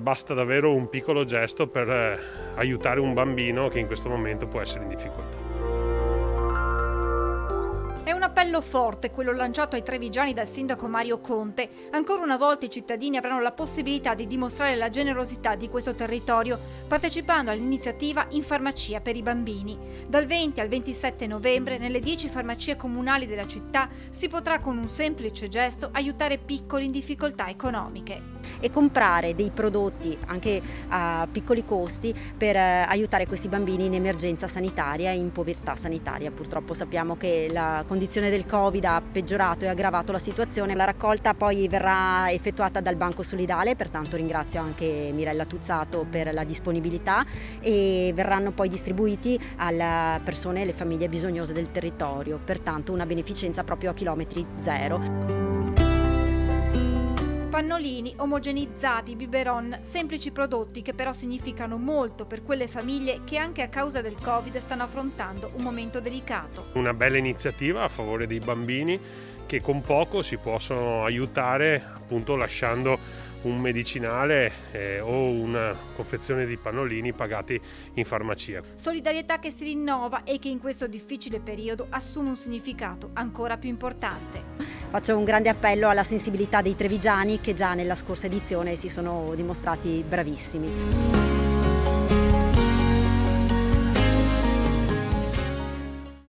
Basta davvero un piccolo gesto per aiutare un bambino che in questo momento può essere in difficoltà. È un appello forte quello lanciato ai trevigiani dal sindaco Mario Conte. Ancora una volta i cittadini avranno la possibilità di dimostrare la generosità di questo territorio partecipando all'iniziativa In Farmacia per i bambini. Dal 20 al 27 novembre nelle 10 farmacie comunali della città si potrà con un semplice gesto aiutare piccoli in difficoltà economiche. E comprare dei prodotti anche a piccoli costi per aiutare questi bambini in emergenza sanitaria e in povertà sanitaria. Purtroppo sappiamo che la condizione del Covid ha peggiorato e aggravato la situazione. La raccolta poi verrà effettuata dal Banco Solidale, pertanto ringrazio anche Mirella Tuzzato per la disponibilità, e verranno poi distribuiti alle persone e alle famiglie bisognose del territorio, pertanto una beneficenza proprio a chilometri zero. Pannolini, omogenizzati, biberon, semplici prodotti che però significano molto per quelle famiglie che anche a causa del Covid stanno affrontando un momento delicato. Una bella iniziativa a favore dei bambini che con poco si possono aiutare, appunto lasciando un medicinale o una confezione di pannolini pagati in farmacia. Solidarietà che si rinnova e che in questo difficile periodo assume un significato ancora più importante. Faccio un grande appello alla sensibilità dei trevigiani che già nella scorsa edizione si sono dimostrati bravissimi.